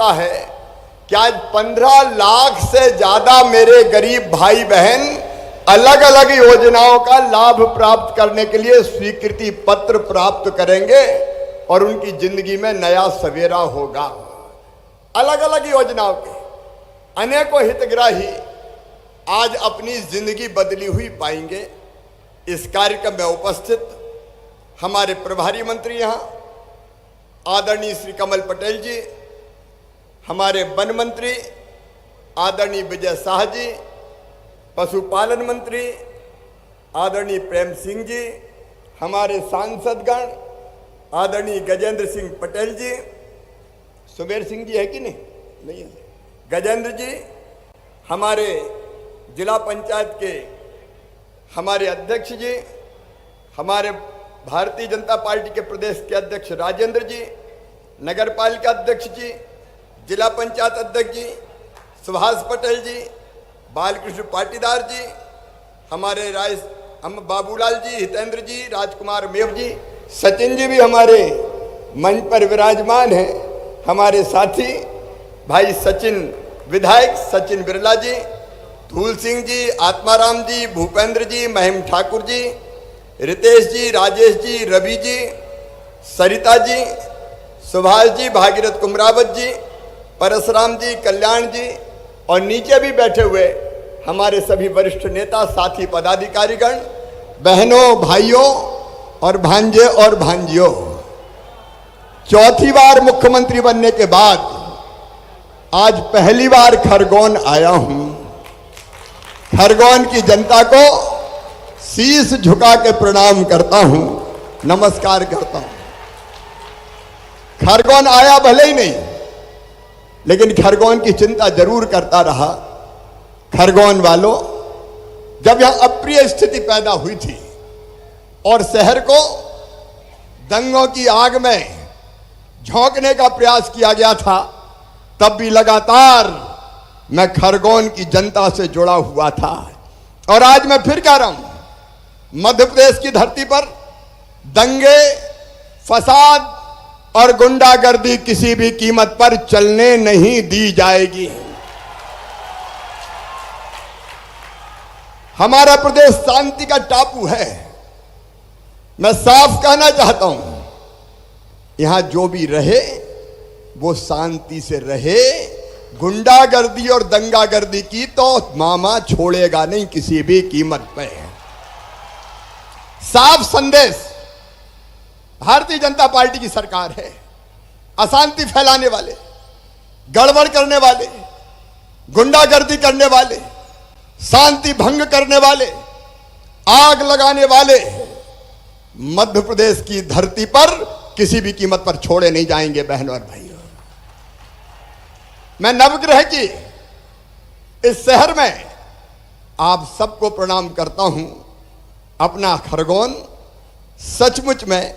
है कि आज 15 लाख से ज्यादा मेरे गरीब भाई बहन अलग अलग योजनाओं का लाभ प्राप्त करने के लिए स्वीकृति पत्र प्राप्त करेंगे और उनकी जिंदगी में नया सवेरा होगा। अलग अलग योजनाओं के अनेकों हितग्राही आज अपनी जिंदगी बदली हुई पाएंगे। इस कार्यक्रम में उपस्थित हमारे प्रभारी मंत्री यहाँ आदरणीय श्री कमल पटेल जी, हमारे वन मंत्री आदरणीय विजय शाह जी, पशुपालन मंत्री आदरणीय प्रेम सिंह जी, हमारे सांसदगण आदरणीय गजेंद्र सिंह पटेल जी, सुबेर सिंह जी है कि नहीं है, गजेंद्र जी, हमारे जिला पंचायत के हमारे अध्यक्ष जी, हमारे भारतीय जनता पार्टी के प्रदेश के अध्यक्ष राजेंद्र जी, नगर पालिका अध्यक्ष जी, जिला पंचायत अध्यक्ष जी सुभाष पटेल जी, बालकृष्ण पाटीदार जी, हमारे हम बाबूलाल जी, हितेंद्र जी, राजकुमार मेव जी, सचिन जी भी हमारे मंच पर विराजमान हैं। हमारे साथी भाई सचिन विधायक सचिन बिरला जी, धूल सिंह जी, आत्माराम जी, भूपेंद्र जी, महिम ठाकुर जी, रितेश जी, राजेश जी, रवि जी, सरिता जी, सुभाष जी, भागीरथ कुमरावत जी, परशुराम जी, कल्याण जी और नीचे भी बैठे हुए हमारे सभी वरिष्ठ नेता, साथी, पदाधिकारीगण, बहनों, भाइयों और भांजे और भांजियों, चौथी बार मुख्यमंत्री बनने के बाद आज पहली बार खरगोन आया हूं। खरगोन की जनता को शीश झुका के प्रणाम करता हूं, नमस्कार करता हूं। खरगोन आया भले ही नहीं, लेकिन खरगोन की चिंता जरूर करता रहा। खरगोन वालों, जब यहां अप्रिय स्थिति पैदा हुई थी और शहर को दंगों की आग में झोंकने का प्रयास किया गया था, तब भी लगातार मैं खरगोन की जनता से जुड़ा हुआ था। और आज मैं फिर कह रहा हूं, मध्य प्रदेश की धरती पर दंगे, फसाद और गुंडागर्दी किसी भी कीमत पर चलने नहीं दी जाएगी। हमारा प्रदेश शांति का टापू है। मैं साफ कहना चाहता हूं, यहां जो भी रहे वो शांति से रहे। गुंडागर्दी और दंगागर्दी की तो मामा छोड़ेगा नहीं किसी भी कीमत पे। साफ संदेश, भारतीय जनता पार्टी की सरकार है। अशांति फैलाने वाले, गड़बड़ करने वाले, गुंडागर्दी करने वाले, शांति भंग करने वाले, आग लगाने वाले मध्य प्रदेश की धरती पर किसी भी कीमत पर छोड़े नहीं जाएंगे। बहनों और भाइयों, मैं नवग्रह की इस शहर में आप सबको प्रणाम करता हूं। अपना खरगोन सचमुच में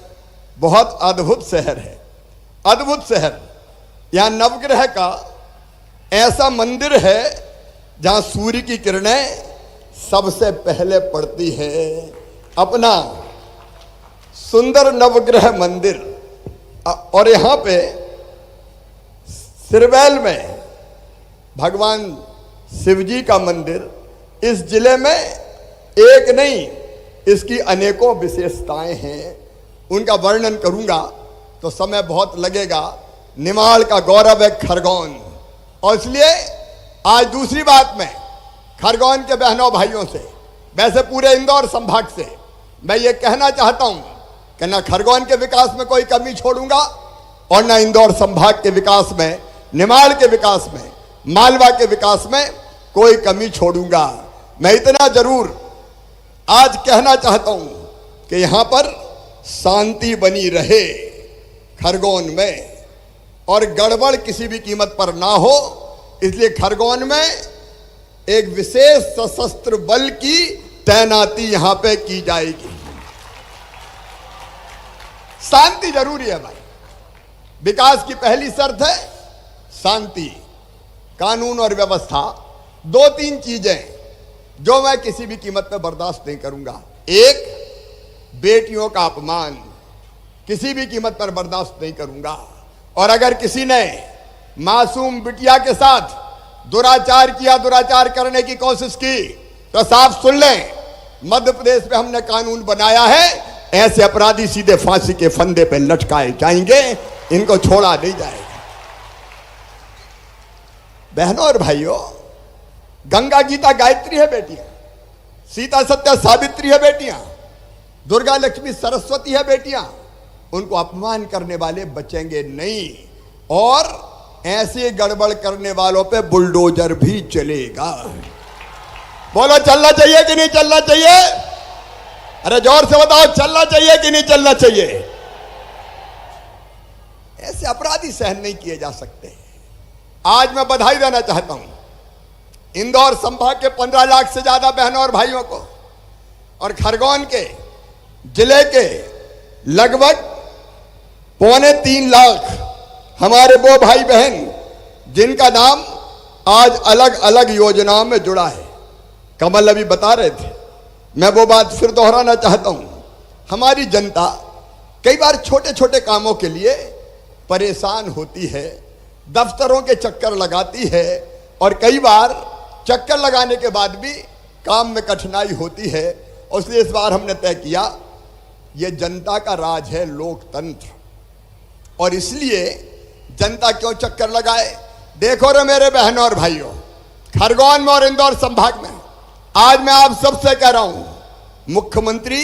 बहुत अद्भुत शहर है, अद्भुत शहर। यहां नवग्रह का ऐसा मंदिर है जहां सूर्य की किरणें सबसे पहले पड़ती है। अपना सुंदर नवग्रह मंदिर, और यहां पे सिरवैल में भगवान शिवजी का मंदिर। इस जिले में एक नहीं, इसकी अनेकों विशेषताएं हैं। उनका वर्णन करूंगा तो समय बहुत लगेगा। निमाड़ का गौरव है खरगोन। और इसलिए आज दूसरी बात मैं खरगोन के बहनों भाइयों से, वैसे पूरे इंदौर संभाग से मैं ये कहना चाहता हूं कि ना खरगोन के विकास में कोई कमी छोड़ूंगा और ना इंदौर संभाग के विकास में, निमाड़ के विकास में, मालवा के विकास में कोई कमी छोड़ूंगा। मैं इतना जरूर आज कहना चाहता हूं कि यहां पर शांति बनी रहे खरगोन में, और गड़बड़ किसी भी कीमत पर ना हो। इसलिए खरगोन में एक विशेष सशस्त्र बल की तैनाती यहां पे की जाएगी। शांति जरूरी है भाई। विकास की पहली शर्त है शांति, कानून और व्यवस्था। दो तीन चीजें जो मैं किसी भी कीमत पर बर्दाश्त नहीं करूंगा। एक, बेटियों का अपमान किसी भी कीमत पर बर्दाश्त नहीं करूंगा। और अगर किसी ने मासूम बिटिया के साथ दुराचार किया, दुराचार करने की कोशिश की, तो साफ सुन लें, मध्य प्रदेश में हमने कानून बनाया है, ऐसे अपराधी सीधे फांसी के फंदे पे लटकाए जाएंगे, इनको छोड़ा नहीं जाएगा। बहनों और भाइयों, गंगा गीता गायत्री है बेटियां, सीता सत्या सावित्री है बेटियां, दुर्गा लक्ष्मी सरस्वती है बेटियां, उनको अपमान करने वाले बचेंगे नहीं, और ऐसे गड़बड़ करने वालों पे बुलडोजर भी चलेगा। बोलो चलना चाहिए कि नहीं चलना चाहिए? अरे जोर से बताओ, चलना चाहिए कि नहीं चलना चाहिए? ऐसे अपराधी सहन नहीं किए जा सकते। आज मैं बधाई देना चाहता हूं इंदौर संभाग के 15 लाख से ज्यादा बहनों और भाइयों को, और खरगोन के जिले के लगभग 2.25 लाख हमारे वो भाई बहन जिनका नाम आज अलग अलग योजनाओं में जुड़ा है। कमल अभी बता रहे थे, मैं वो बात फिर दोहराना चाहता हूं। हमारी जनता कई बार छोटे छोटे कामों के लिए परेशान होती है, दफ्तरों के चक्कर लगाती है, और कई बार चक्कर लगाने के बाद भी काम में कठिनाई होती है। इसलिए इस बार हमने तय किया, ये जनता का राज है, लोकतंत्र, और इसलिए जनता क्यों चक्कर लगाए। देखो रे मेरे बहनों और भाइयों, खरगोन में और इंदौर संभाग में आज मैं आप सबसे कह रहा हूं, मुख्यमंत्री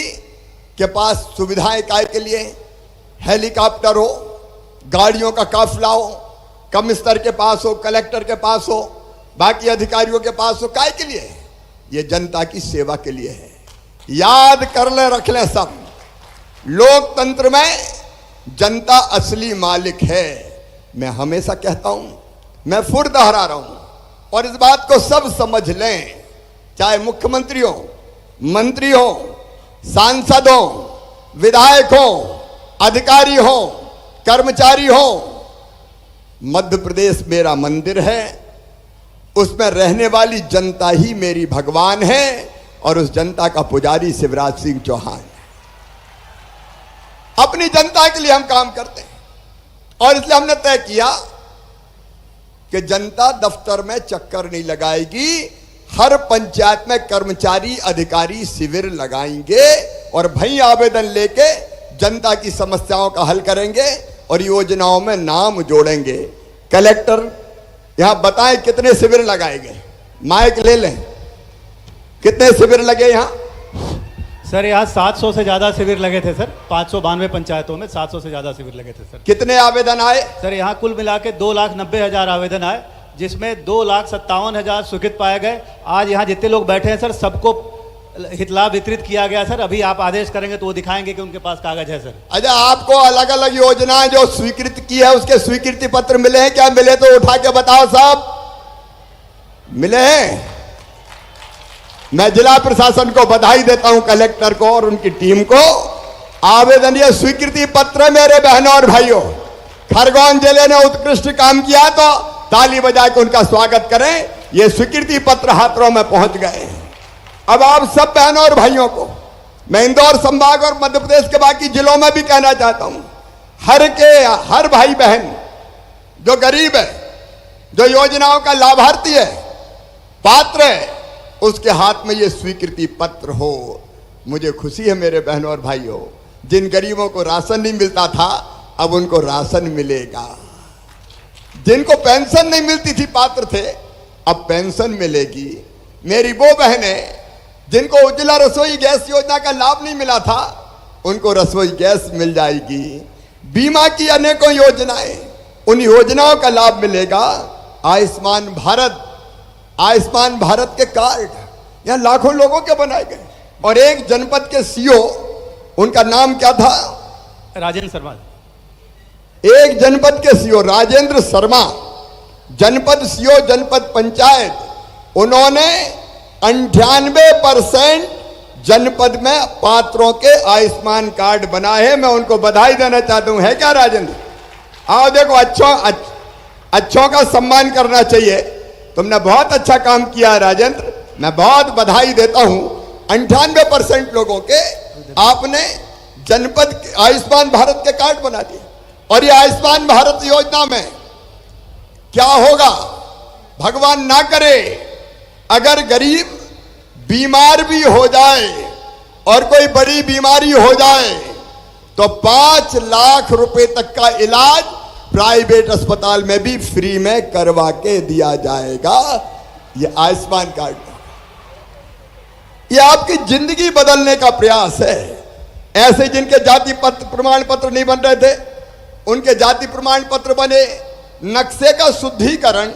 के पास सुविधाएं काय के लिए, हेलीकॉप्टर हो, गाड़ियों का काफिला हो, कमिश्नर के पास हो, कलेक्टर के पास हो, बाकी अधिकारियों के पास हो, काय के लिए? ये जनता की सेवा के लिए है। याद कर ले, रख ले सब, लोकतंत्र में जनता असली मालिक है। मैं हमेशा कहता हूं, मैं फिर दोहरा रहा हूं, और इस बात को सब समझ लें, चाहे मुख्यमंत्री हो, मंत्री हो, सांसद हो, विधायक हो, अधिकारी हो, कर्मचारी हो, मध्य प्रदेश मेरा मंदिर है, उसमें रहने वाली जनता ही मेरी भगवान है, और उस जनता का पुजारी शिवराज सिंह चौहान। अपनी जनता के लिए हम काम करते हैं, और इसलिए हमने तय किया कि जनता दफ्तर में चक्कर नहीं लगाएगी, हर पंचायत में कर्मचारी अधिकारी शिविर लगाएंगे, और भाई आवेदन लेके जनता की समस्याओं का हल करेंगे, और योजनाओं में नाम जोड़ेंगे। कलेक्टर यहां बताएं कितने शिविर लगाए गए, माइक ले लें, कितने शिविर लगे यहां? सर यहाँ 700 से ज्यादा शिविर लगे थे सर, 592 पंचायतों में 700 से ज्यादा शिविर लगे थे सर। कितने आवेदन आए? सर यहाँ कुल मिला के 2,90,000 आवेदन आए, जिसमें 2,57,000 स्वीकृत पाए गए। आज यहाँ जितने लोग बैठे हैं सर, सबको हितलाभ वितरित किया गया सर। अभी आप आदेश करेंगे तो वो दिखाएंगे कि उनके पास कागज है सर। अच्छा, आपको अलग अलग योजनाएं जो स्वीकृत की है उसके स्वीकृति पत्र मिले हैं क्या? मिले तो उठा के बताओ साहब, मिले हैं? मैं जिला प्रशासन को बधाई देता हूं, कलेक्टर को और उनकी टीम को। आवेदन ये स्वीकृति पत्र मेरे बहनों और भाइयों, खरगोन जिले ने उत्कृष्ट काम किया तो ताली बजा के उनका स्वागत करें। ये स्वीकृति पत्र हाथों में पहुंच गए। अब आप सब बहनों और भाइयों को मैं इंदौर संभाग और मध्य प्रदेश के बाकी जिलों में भी कहना चाहता हूं, हर भाई बहन जो गरीब है, जो योजनाओं का लाभार्थी है, पात्र है, उसके हाथ में ये स्वीकृति पत्र हो। मुझे खुशी है मेरे बहनों और भाइयों, जिन गरीबों को राशन नहीं मिलता था अब उनको राशन मिलेगा, जिनको पेंशन नहीं मिलती थी, पात्र थे, अब पेंशन मिलेगी। मेरी वो बहनें जिनको उज्ज्वला रसोई गैस योजना का लाभ नहीं मिला था, उनको रसोई गैस मिल जाएगी। बीमा की अनेकों योजनाएं, उन योजनाओं का लाभ मिलेगा। आयुष्मान भारत के कार्ड यहां लाखों लोगों के बनाए गए। और एक जनपद के सीओ, उनका नाम क्या था? राजेंद्र शर्मा। एक जनपद के सीओ राजेंद्र शर्मा, जनपद सीओ जनपद पंचायत, उन्होंने 98% जनपद में पात्रों के आयुष्मान कार्ड बनाए हैं। मैं उनको बधाई देना चाहता हूं। है क्या राजेंद्र? आओ देखो, अच्छों का सम्मान करना चाहिए। तुमने बहुत अच्छा काम किया राजेंद्र, मैं बहुत बधाई देता हूं। 98% लोगों के आपने जनपद आयुष्मान भारत के कार्ड बना दिए। और ये आयुष्मान भारत योजना में क्या होगा? भगवान ना करे अगर गरीब बीमार भी हो जाए और कोई बड़ी बीमारी हो जाए तो 5 लाख रुपए तक का इलाज प्राइवेट अस्पताल में भी फ्री में करवा के दिया जाएगा। ये आयुष्मान कार्ड, ये आपकी जिंदगी बदलने का प्रयास है। ऐसे जिनके जाति पत्र प्रमाण पत्र नहीं बन रहे थे उनके जाति प्रमाण पत्र बने। नक्शे का शुद्धिकरण,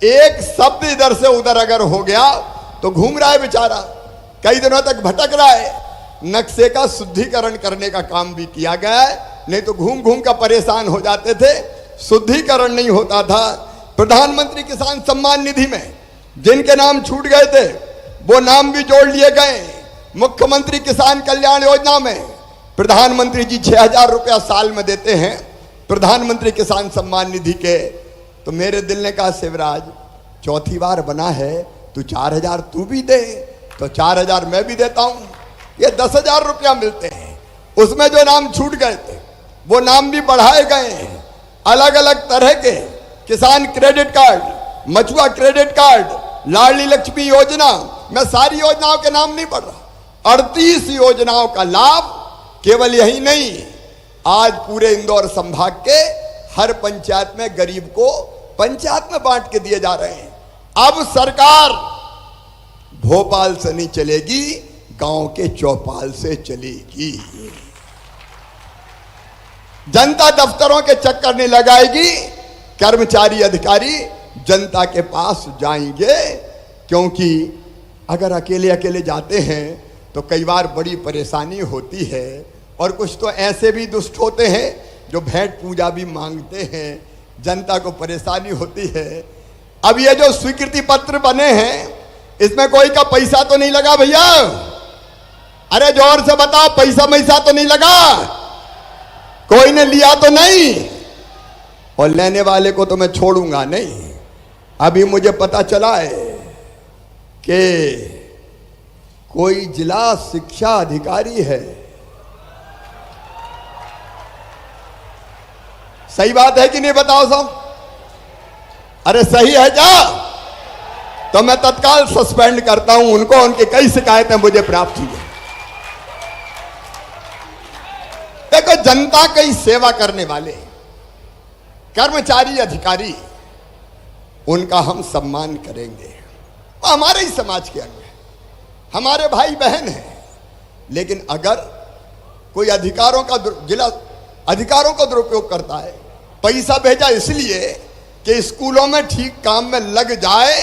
एक शब्द इधर से उधर अगर हो गया तो घूम रहा है बेचारा, कई दिनों तक भटक रहा है। नक्शे का शुद्धिकरण करने का काम भी किया गया है, नहीं तो घूम घूम कर परेशान हो जाते थे, शुद्धिकरण नहीं होता था। प्रधानमंत्री किसान सम्मान निधि में जिनके नाम छूट गए थे वो नाम भी जोड़ लिए गए। मुख्यमंत्री किसान कल्याण योजना में प्रधानमंत्री जी 6,000 रुपया साल में देते हैं प्रधानमंत्री किसान सम्मान निधि के। तो मेरे दिल ने कहा शिवराज चौथी बार बना है, तू 4,000 तू भी दे, तो 4,000 मैं भी देता हूं। ये 10,000 रुपया मिलते हैं। उसमें जो नाम छूट गए थे वो नाम भी बढ़ाए गए हैं। अलग अलग तरह के किसान क्रेडिट कार्ड, मछुआ क्रेडिट कार्ड, लाडली लक्ष्मी योजना, मैं सारी योजनाओं के नाम नहीं पढ़ रहा। 38 योजनाओं का लाभ केवल यही नहीं, आज पूरे इंदौर संभाग के हर पंचायत में गरीब को पंचायत में बांट के दिए जा रहे हैं। अब सरकार भोपाल से नहीं चलेगी, गांव के चौपाल से चलेगी। जनता दफ्तरों के चक्कर नहीं लगाएगी, कर्मचारी अधिकारी जनता के पास जाएंगे। क्योंकि अगर अकेले अकेले जाते हैं तो कई बार बड़ी परेशानी होती है, और कुछ तो ऐसे भी दुष्ट होते हैं जो भेंट पूजा भी मांगते हैं, जनता को परेशानी होती है। अब ये जो स्वीकृति पत्र बने हैं इसमें कोई का पैसा तो नहीं लगा भैया? अरे जोर से बताओ, पैसा मैसा तो नहीं लगा? कोई ने लिया तो नहीं? और लेने वाले को तो मैं छोड़ूंगा नहीं। अभी मुझे पता चला है कि कोई जिला शिक्षा अधिकारी है, सही बात है कि नहीं बताओ सब? अरे सही है क्या? तो मैं तत्काल सस्पेंड करता हूं उनको, उनकी कई शिकायतें मुझे प्राप्त हुई है। देखो, जनता की सेवा करने वाले कर्मचारी अधिकारी, उनका हम सम्मान करेंगे। वो हमारे ही समाज के अंग हैं, हमारे भाई बहन हैं। लेकिन अगर कोई अधिकारों का जिला अधिकारों का दुरुपयोग करता है, पैसा भेजा इसलिए कि स्कूलों में ठीक काम में लग जाए,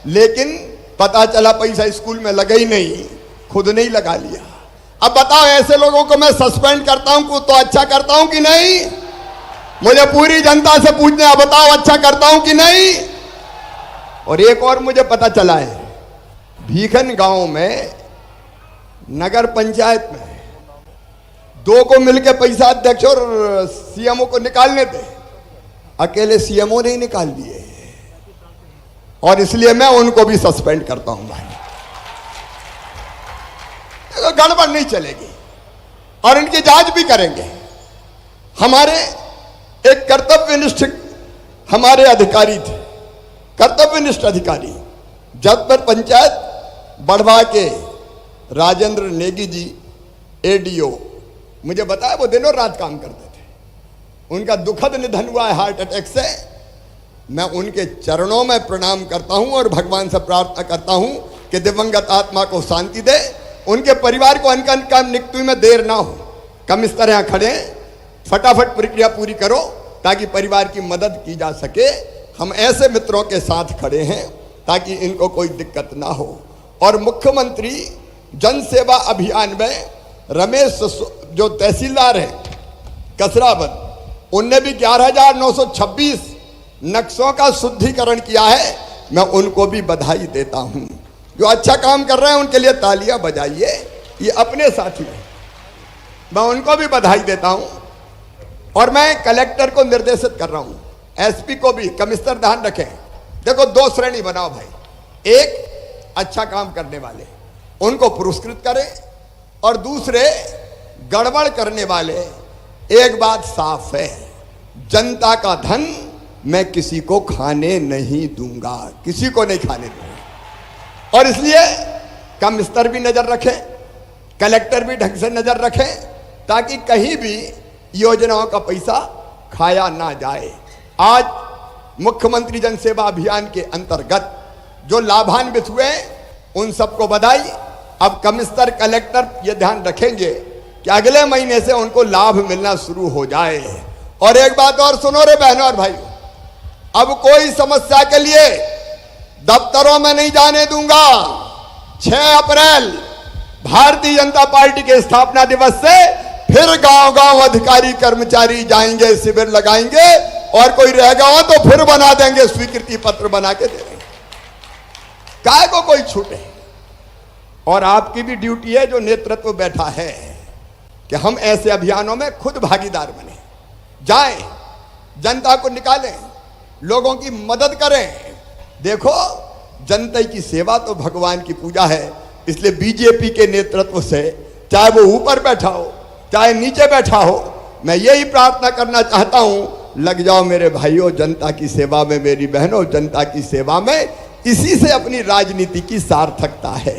लेकिन पता चला पैसा स्कूल में लगा ही नहीं, खुद नहीं लगा लिया। अब बताओ, ऐसे लोगों को मैं सस्पेंड करता हूं तो अच्छा करता हूं कि नहीं? मुझे पूरी जनता से पूछना है, बताओ अच्छा करता हूं कि नहीं? और एक और मुझे पता चला है, भीखन गांव में नगर पंचायत में 2 को मिलकर पैसा अध्यक्ष और सीएमओ को निकालने थे, अकेले सीएमओ ने ही निकाल दिए, और इसलिए मैं उनको भी सस्पेंड करता हूं भाई। तो गड़बड़ नहीं चलेगी और इनकी जांच भी करेंगे। हमारे एक कर्तव्यनिष्ठ हमारे अधिकारी थे, कर्तव्यनिष्ठ अधिकारी, जब पंचायत बढ़वा के राजेंद्र नेगी जी एडीओ, मुझे बताया वो दिनों रात काम करते थे। उनका दुखद निधन हुआ है हार्ट अटैक से। मैं उनके चरणों में प्रणाम करता हूं और भगवान से प्रार्थना करता हूं कि दिवंगत आत्मा को शांति दे, उनके परिवार को अनका मृत्यु में देर ना हो। कम इस तरह खड़े, फटाफट प्रक्रिया पूरी करो ताकि परिवार की मदद की जा सके। हम ऐसे मित्रों के साथ खड़े हैं ताकि इनको कोई दिक्कत ना हो। और मुख्यमंत्री जन सेवा अभियान में रमेश जो तहसीलदार हैं कसरावद, उनने भी 11,926 नक्शों का शुद्धिकरण किया है। मैं उनको भी बधाई देता हूं। जो अच्छा काम कर रहे हैं उनके लिए तालियां बजाइए, ये अपने साथी हैं, मैं उनको भी बधाई देता हूं। और मैं कलेक्टर को निर्देशित कर रहा हूं, एसपी को भी, कमिश्नर ध्यान रखें। देखो, 2 श्रेणी बनाओ भाई, एक अच्छा काम करने वाले उनको पुरस्कृत करें, और दूसरे गड़बड़ करने वाले। एक बात साफ है, जनता का धन मैं किसी को खाने नहीं दूंगा, किसी को नहीं खाने दूंगा। और इसलिए कम स्तर भी नजर रखें, कलेक्टर भी ढंग से नजर रखें, ताकि कहीं भी योजनाओं का पैसा खाया ना जाए। आज मुख्यमंत्री जन सेवा अभियान के अंतर्गत जो लाभान्वित हुए उन सबको बधाई। अब कम स्तर कलेक्टर ये ध्यान रखेंगे कि अगले महीने से उनको लाभ मिलना शुरू हो जाए। और एक बात और सुनो रे बहनों और भाइयों, अब कोई समस्या के लिए दफ्तरों में नहीं जाने दूंगा। 6 अप्रैल भारतीय जनता पार्टी के स्थापना दिवस से फिर गांव-गांव अधिकारी कर्मचारी जाएंगे, शिविर लगाएंगे, और कोई रहेगा हो तो फिर बना देंगे, स्वीकृति पत्र बना के दे देंगे। काय को कोई छूटे। और आपकी भी ड्यूटी है, जो नेतृत्व बैठा है, कि हम ऐसे अभियानों में खुद भागीदार बने, जाएं, जनता को निकालें, लोगों की मदद करें। देखो, जनता की सेवा तो भगवान की पूजा है। इसलिए बीजेपी के नेतृत्व से, चाहे वो ऊपर बैठा हो चाहे नीचे बैठा हो, मैं यही प्रार्थना करना चाहता हूं, लग जाओ मेरे भाइयों जनता की सेवा में, मेरी बहनों जनता की सेवा में। इसी से अपनी राजनीति की सार्थकता है।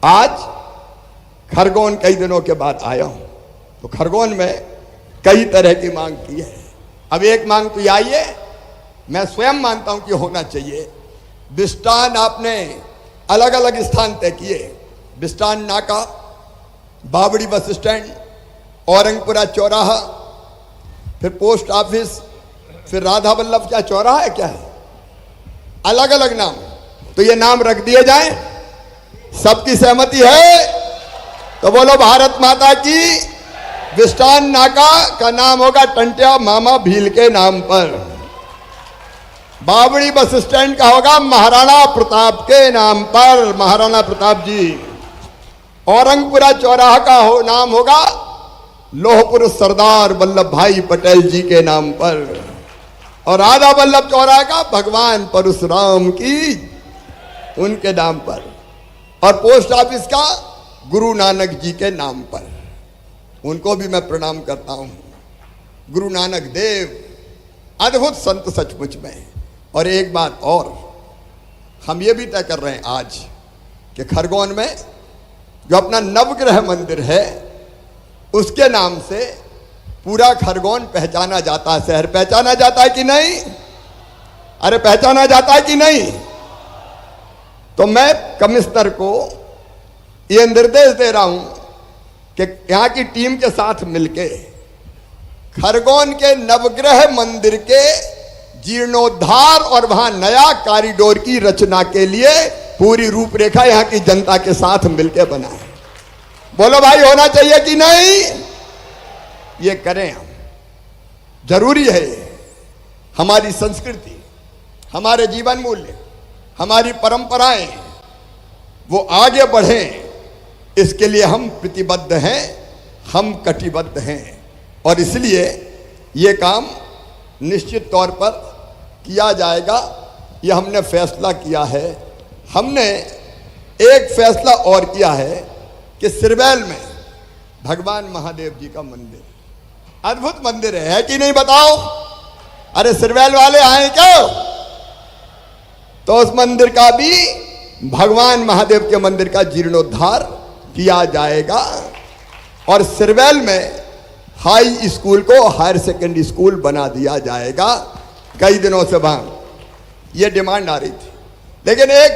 आज खरगोन कई दिनों के बाद आया हूं, तो खरगोन में कई तरह की मांग की है। अब एक मांग तो आई है, मैं स्वयं मानता हूं कि होना चाहिए। बिस्टान आपने अलग अलग स्थान तय किए, बिस्टान नाका, बावड़ी बस स्टैंड, औरंगपुरा चौराहा, फिर पोस्ट ऑफिस, फिर राधा वल्लभ क्या चौराहा है क्या है, अलग अलग नाम। तो ये नाम रख दिए जाएं, सबकी सहमति है तो बोलो भारत माता की। बिस्टान नाका का नाम होगा टंटिया मामा भील के नाम पर। बावड़ी बस स्टैंड का होगा महाराणा प्रताप के नाम पर, महाराणा प्रताप जी। औरंगपुरा चौराहा का नाम होगा लौह पुरुष सरदार वल्लभ भाई पटेल जी के नाम पर। और राधा वल्लभ चौराहा का भगवान परशुराम की, उनके नाम पर। और पोस्ट ऑफिस का गुरु नानक जी के नाम पर, उनको भी मैं प्रणाम करता हूं। गुरु नानक देव अद्भुत संत सचमुच में। और एक बात और, हम ये भी तय कर रहे हैं आज कि खरगोन में जो अपना नवग्रह मंदिर है, उसके नाम से पूरा खरगोन पहचाना जाता है। शहर पहचाना जाता है कि नहीं? अरे पहचाना जाता है कि नहीं? तो मैं कमिश्नर को ये निर्देश दे रहा हूं कि यहां की टीम के साथ मिलके खरगोन के नवग्रह मंदिर के जीर्णोद्धार और वहां नया कॉरिडोर की रचना के लिए पूरी रूपरेखा यहां की जनता के साथ मिलकर बनाए। बोलो भाई, होना चाहिए कि नहीं? ये करें हम, जरूरी है। हमारी संस्कृति, हमारे जीवन मूल्य, हमारी परंपराएं वो आगे बढ़ें, इसके लिए हम प्रतिबद्ध हैं, हम कटिबद्ध हैं। और इसलिए ये काम निश्चित तौर पर किया जाएगा, ये हमने फैसला किया है। हमने एक फैसला और किया है कि सिरवैल में भगवान महादेव जी का मंदिर, अद्भुत मंदिर है कि नहीं बताओ? अरे सिरवैल वाले आए क्या? तो उस मंदिर का भी, भगवान महादेव के मंदिर का जीर्णोद्धार किया जाएगा। और सिरवैल में हाई स्कूल को हायर सेकेंडरी स्कूल बना दिया जाएगा। कई दिनों से वहां ये डिमांड आ रही थी, लेकिन एक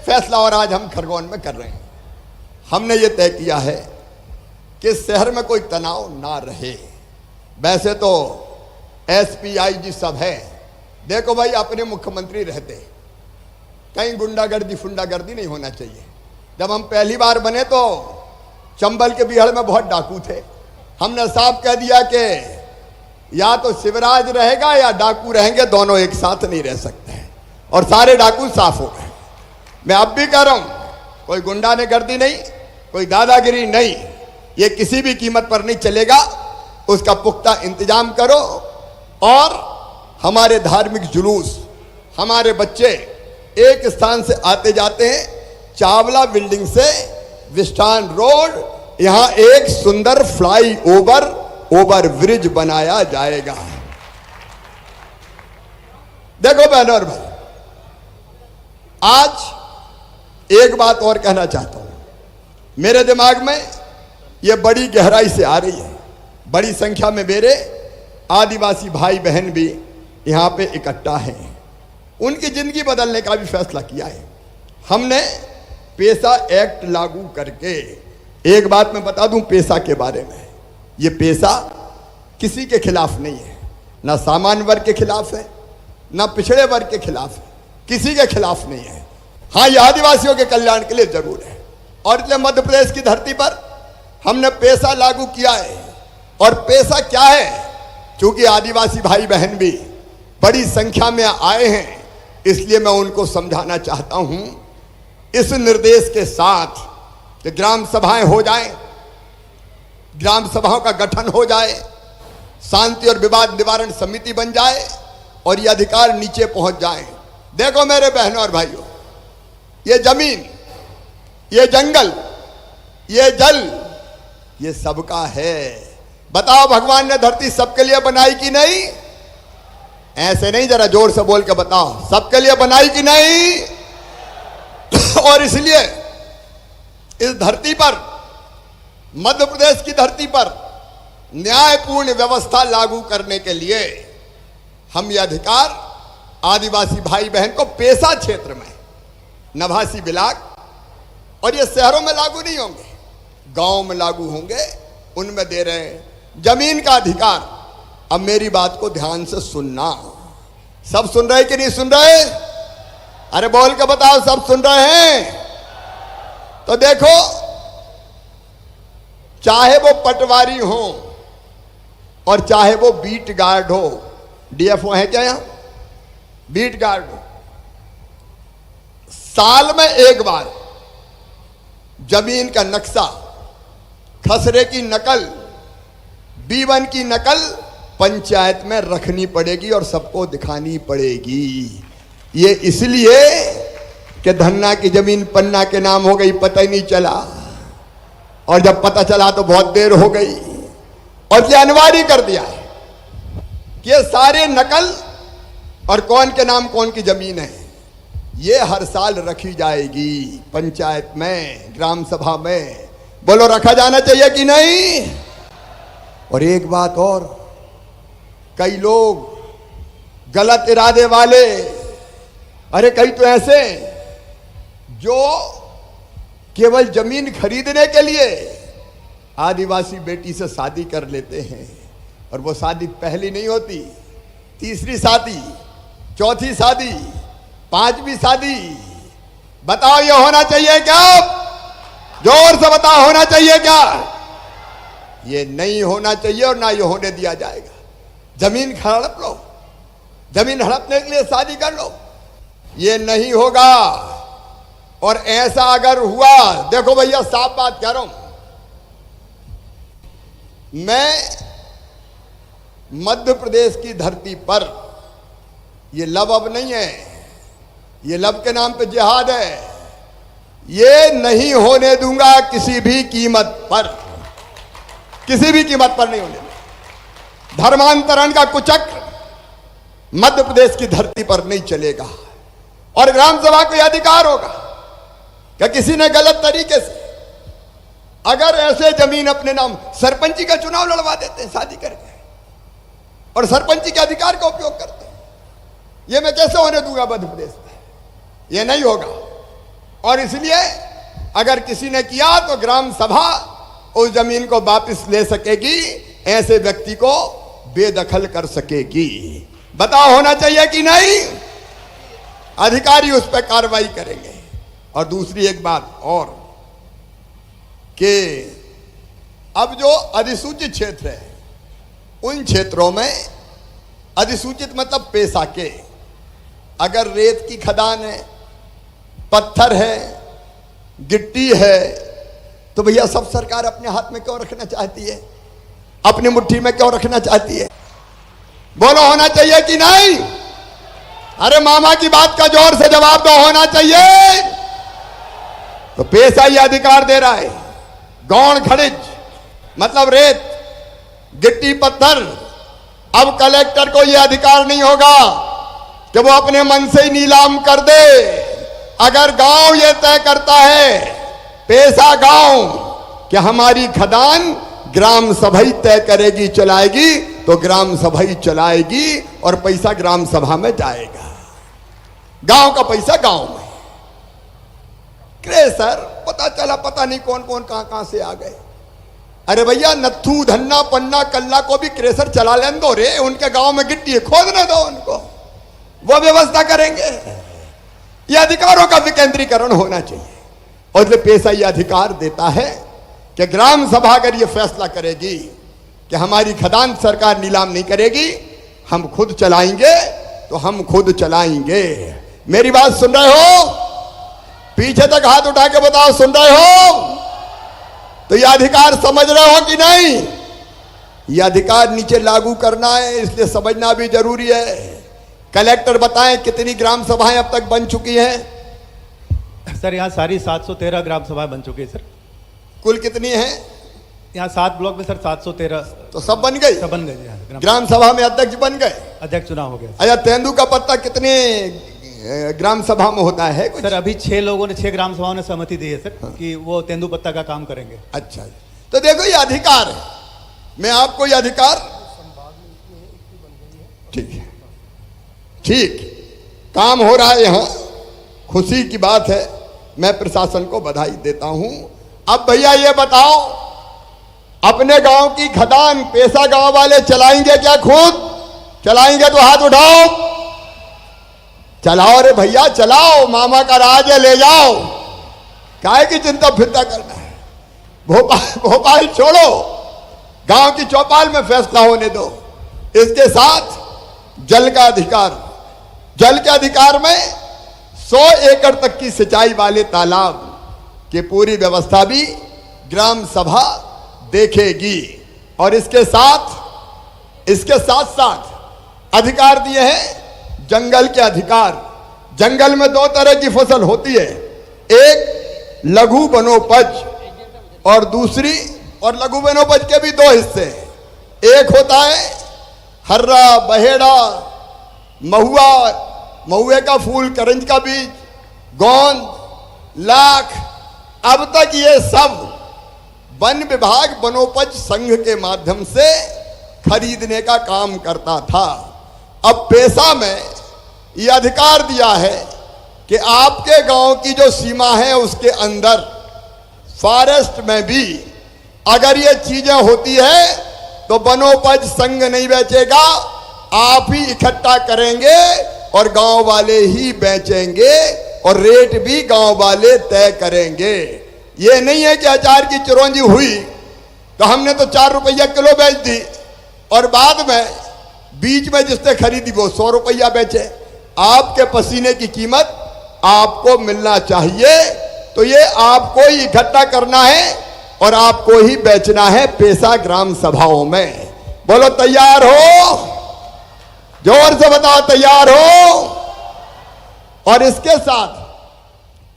फैसला और आज हम खरगोन में कर रहे हैं। हमने ये तय किया है कि शहर में कोई तनाव ना रहे। वैसे तो एसपी आईजी सब है, देखो भाई, अपने मुख्यमंत्री रहते, कहीं गुंडागर्दी फुंडागर्दी नहीं होना चाहिए। जब हम पहली बार बने तो चंबल के बिहड़ में बहुत डाकू थे। हमने साफ कह दिया कि या तो शिवराज रहेगा या डाकू रहेंगे, दोनों एक साथ नहीं रह सकते हैं। और सारे डाकू साफ हो गए। मैं अब भी कह रहा हूं, कोई गुंडा ने गर्दी नहीं, कोई दादागिरी नहीं, ये किसी भी कीमत पर नहीं चलेगा। उसका पुख्ता इंतजाम करो। और हमारे धार्मिक जुलूस, हमारे बच्चे एक स्थान से आते जाते हैं, चावला बिल्डिंग से विस्टान रोड, यहां एक सुंदर फ्लाई ओवर ब्रिज बनाया जाएगा। देखो बहनों और भाई, आज एक बात और कहना चाहता हूं, मेरे दिमाग में यह बड़ी गहराई से आ रही है। बड़ी संख्या में मेरे आदिवासी भाई बहन भी यहां पे इकट्ठा हैं। उनकी जिंदगी बदलने का भी फैसला किया है। हमने पेशा एक्ट लागू करके, एक बात मैं बता दूं पेशा के बारे में, यह पेशा किसी के खिलाफ नहीं है, ना सामान्य वर्ग के खिलाफ है, ना पिछड़े वर्ग के खिलाफ है, किसी के खिलाफ नहीं है। हाँ, यह आदिवासियों के कल्याण के लिए जरूर है। और इसलिए मध्य प्रदेश की धरती पर हमने पेशा लागू किया है। और पेशा क्या है? क्योंकि आदिवासी भाई बहन भी बड़ी संख्या में आए हैं, इसलिए मैं उनको समझाना चाहता हूं इस निर्देश के साथ कि ग्राम सभाएं हो जाएं, ग्राम सभाओं का गठन हो जाए, शांति और विवाद निवारण समिति बन जाए और ये अधिकार नीचे पहुंच जाए। देखो मेरे बहनों और भाइयों, ये जमीन, ये जंगल, ये जल, ये सबका है। बताओ भगवान ने धरती सबके लिए बनाई कि नहीं? ऐसे नहीं, जरा जोर से बोल के बताओ, सबके लिए बनाई कि नहीं? और इसलिए इस धरती पर, मध्य प्रदेश की धरती पर न्यायपूर्ण व्यवस्था लागू करने के लिए हम ये अधिकार आदिवासी भाई बहन को पेशा क्षेत्र में, नवासी ब्लॉक, और ये शहरों में लागू नहीं होंगे, गांव में लागू होंगे, उनमें दे रहे हैं जमीन का अधिकार। अब मेरी बात को ध्यान से सुनना। सब सुन रहे कि नहीं सुन रहे? अरे बोल के बताओ, सब सुन रहे हैं? तो देखो, चाहे वो पटवारी हो और चाहे वो बीट गार्ड हो, डीएफओ है क्या यहां? बीट गार्ड हो, साल में एक बार जमीन का नक्शा, खसरे की नकल, B1 की नकल पंचायत में रखनी पड़ेगी और सबको दिखानी पड़ेगी। ये इसलिए कि धन्ना की जमीन पन्ना के नाम हो गई, पता ही नहीं चला, और जब पता चला तो बहुत देर हो गई। और ये अनिवार्य कर दिया है कि ये सारे नकल और कौन के नाम कौन की जमीन है, ये हर साल रखी जाएगी पंचायत में, ग्राम सभा में। बोलो, रखा जाना चाहिए कि नहीं? और एक बात और, कई लोग गलत इरादे वाले, अरे कई तो ऐसे जो केवल जमीन खरीदने के लिए आदिवासी बेटी से शादी कर लेते हैं, और वो शादी पहली नहीं होती, तीसरी शादी, चौथी शादी, पांचवी शादी। बताओ ये होना चाहिए क्या? जोर से बताओ, होना चाहिए क्या? ये नहीं होना चाहिए और ना ये होने दिया जाएगा। जमीन हड़प लो, जमीन हड़पने के लिए शादी कर लो, ये नहीं होगा। और ऐसा अगर हुआ, देखो भैया साफ बात कह रहा हूं, मैं मध्य प्रदेश की धरती पर, ये लब अब नहीं है, ये लब के नाम पे जिहाद है, ये नहीं होने दूंगा किसी भी कीमत पर, किसी भी कीमत पर नहीं होने दूंगा। धर्मांतरण का कुचक्र मध्य प्रदेश की धरती पर नहीं चलेगा। और ग्राम सभा को यह अधिकार होगा कि किसी ने गलत तरीके से अगर ऐसे जमीन अपने नाम, सरपंची का चुनाव लड़वा देते हैं शादी करके, और सरपंची के अधिकार का उपयोग करते हैं, ये मैं कैसे होने दूंगा मध्य प्रदेश में? ये नहीं होगा। और इसलिए अगर किसी ने किया तो ग्राम सभा उस जमीन को वापस ले सकेगी, ऐसे व्यक्ति को बेदखल कर सकेगी। बताओ होना चाहिए कि नहीं? अधिकारी उस पर कार्रवाई करेंगे। और दूसरी एक बात और, कि अब जो अधिसूचित क्षेत्र है, उन क्षेत्रों में, अधिसूचित मतलब पेशा के, अगर रेत की खदान है, पत्थर है, गिट्टी है, तो भैया सब सरकार अपने हाथ में क्यों रखना चाहती है? अपनी मुट्ठी में क्यों रखना चाहती है? बोलो होना चाहिए कि नहीं? अरे मामा की बात का जोर से जवाब दो, होना चाहिए। तो पेशा ये अधिकार दे रहा है। गौण खनिज मतलब रेत, गिट्टी, पत्थर, अब कलेक्टर को यह अधिकार नहीं होगा कि वो अपने मन से ही नीलाम कर दे। अगर गांव ये तय करता है, पैसा गांव, कि हमारी खदान ग्राम सभा ही तय करेगी, चलाएगी, तो ग्राम सभा ही चलाएगी और पैसा ग्राम सभा में जाएगा। गांव का पैसा गांव में। क्रेशर पता चला, पता नहीं कौन कौन कहां से आ गए। अरे भैया, नत्थू, धन्ना, पन्ना, कल्ला को भी क्रेशर चला लेने दो रे। उनके गांव में गिट्टी है, खोदने दो उनको, वो व्यवस्था करेंगे। ये अधिकारों का विकेंद्रीकरण होना चाहिए। और जो पैसा ये अधिकार देता है कि ग्राम सभा अगर ये फैसला करेगी कि हमारी खदान सरकार नीलाम नहीं करेगी, हम खुद चलाएंगे, तो हम खुद चलाएंगे। मेरी बात सुन रहे हो? पीछे तक हाथ उठा के बताओ, सुन रहे हो? तो ये अधिकार समझ रहे हो कि नहीं? ये अधिकार नीचे लागू करना है, इसलिए समझना भी जरूरी है। कलेक्टर बताएं कितनी ग्राम सभाएं अब तक बन चुकी हैं? सर यहाँ सारी 713 ग्राम सभाएं बन चुकी है सर। कुल कितनी हैं? यहाँ 7 ब्लॉक में सर 713। तो सब बन गई? सब बन गए जी। ग्राम सभा में अध्यक्ष बन गए? अध्यक्ष चुनाव हो गया। अच्छा, तेंदु का पत्ता कितने ग्राम सभा में होता है कुछ? सर अभी 6 लोगों ने, 6 ग्राम सभाओं ने सहमति दी है सर, कि वो तेंदुपत्ता का काम करेंगे। अच्छा, तो देखो ये अधिकार है। मैं आपको ये अधिकार, ठीक है, ठीक काम हो रहा है यहाँ, खुशी की बात है। मैं प्रशासन को बधाई देता हूं। अब भैया ये बताओ, अपने गांव की खदान पैसा गांव वाले चलाएंगे क्या? खुद चलाएंगे तो हाथ उठाओ। चलाओ रे भैया, चलाओ, मामा का राज है, ले जाओ। काहे की चिंता फिरता करना है? भोपाल छोड़ो, गांव की चौपाल में फैसला होने दो। इसके साथ जल का अधिकार, जल के अधिकार में 100 एकड़ तक की सिंचाई वाले तालाब की पूरी व्यवस्था भी ग्राम सभा देखेगी। और इसके साथ साथ अधिकार दिए हैं जंगल के अधिकार। जंगल में 2 तरह की फसल होती है, एक लघु वनोपज और दूसरी, और लघु वनोपज के भी 2 हिस्से हैं। एक होता है हर्रा, बहेड़ा, महुआ, महुए का फूल, करंज का बीज, गोंद, लाख। अब तक ये सब वन विभाग वनोपज संघ के माध्यम से खरीदने का काम करता था। अब पैसा में यह अधिकार दिया है कि आपके गांव की जो सीमा है उसके अंदर फॉरेस्ट में भी अगर ये चीजें होती है तो वनोपज संघ नहीं बेचेगा, आप ही इकट्ठा करेंगे और गांव वाले ही बेचेंगे और रेट भी गांव वाले तय करेंगे। ये नहीं है कि अचार की चिरौंजी हुई तो हमने तो 4 रुपया किलो बेच दी और बाद में बीच में जिसने खरीदी वो 100 रुपया बेचे। आपके पसीने की कीमत आपको मिलना चाहिए, तो ये आपको ही इकट्ठा करना है और आपको ही बेचना है पैसा ग्राम सभाओं में। बोलो तैयार हो? जोर से बताओ तैयार हो? और इसके साथ